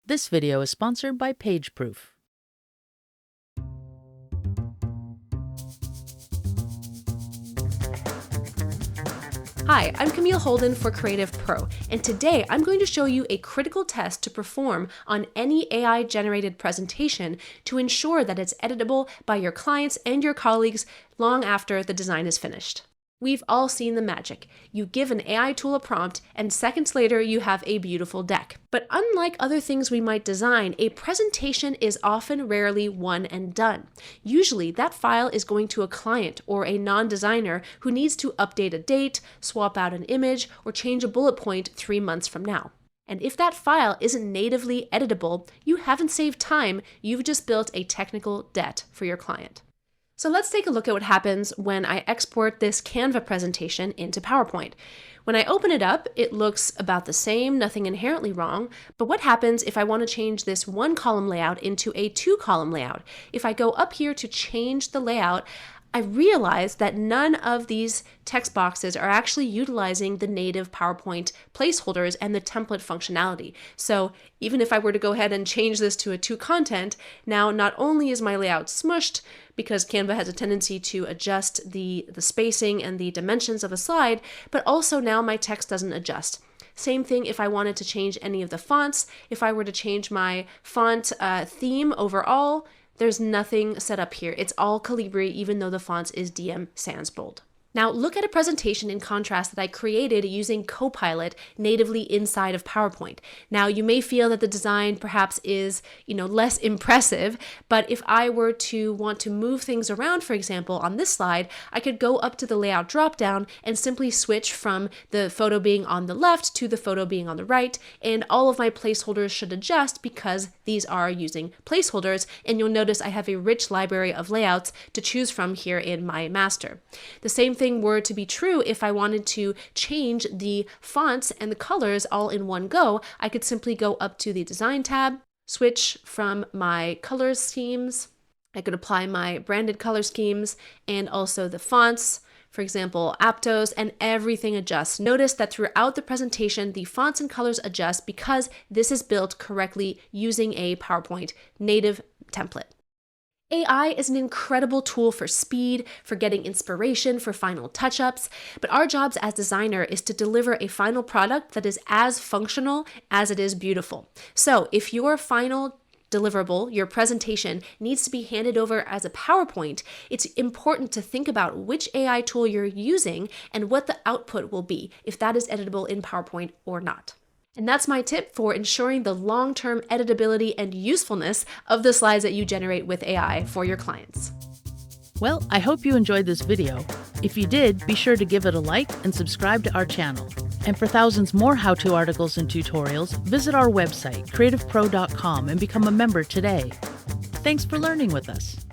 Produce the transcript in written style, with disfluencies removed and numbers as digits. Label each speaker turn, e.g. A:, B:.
A: This video is sponsored by PageProof.
B: Hi, I'm Camille Holden for CreativePro, and today I'm going to show you a critical test to perform on any AI-generated presentation to ensure that it's editable by your clients and your colleagues long after the design is finished. We've all seen the magic. You give an AI tool a prompt, and seconds later you have a beautiful deck. But unlike other things we might design, a presentation is often rarely one and done. Usually that file is going to a client or a non-designer who needs to update a date, swap out an image, or change a bullet point 3 months from now. And if that file isn't natively editable, you haven't saved time, you've just built a technical debt for your client. So let's take a look at what happens when I export this Canva presentation into PowerPoint. When I open it up, it looks about the same, nothing inherently wrong, but what happens if I want to change this 1-column layout into a 2-column layout? If I go up here to change the layout, I realize that none of these text boxes are actually utilizing the native PowerPoint placeholders and the template functionality. So even if I were to go ahead and change this to a 2-content, now not only is my layout smushed, because Canva has a tendency to adjust the spacing and the dimensions of a slide, but also now my text doesn't adjust. Same thing if I wanted to change any of the fonts. If I were to change my font theme overall, there's nothing set up here. It's all Calibri, even though the font is DM Sans Bold. Now look at a presentation in contrast that I created using Copilot natively inside of PowerPoint. Now you may feel that the design perhaps is, less impressive, but if I were to want to move things around, for example, on this slide, I could go up to the layout dropdown and simply switch from the photo being on the left to the photo being on the right, and all of my placeholders should adjust because these are using placeholders, and you'll notice I have a rich library of layouts to choose from here in my master. The same thing were to be true if I wanted to change the fonts and the colors all in one go. I could simply go up to the Design tab, switch from my color schemes. I could apply my branded color schemes and also the fonts, for example, Aptos, and everything adjusts. Notice that throughout the presentation, the fonts and colors adjust because this is built correctly using a PowerPoint native template. AI is an incredible tool for speed, for getting inspiration, for final touch-ups, but our jobs as designer is to deliver a final product that is as functional as it is beautiful. So if your final deliverable, your presentation, needs to be handed over as a PowerPoint, it's important to think about which AI tool you're using and what the output will be, if that is editable in PowerPoint or not. And that's my tip for ensuring the long-term editability and usefulness of the slides that you generate with AI for your clients.
A: Well, I hope you enjoyed this video. If you did, be sure to give it a like and subscribe to our channel. And for thousands more how-to articles and tutorials, visit our website, creativepro.com, and become a member today. Thanks for learning with us.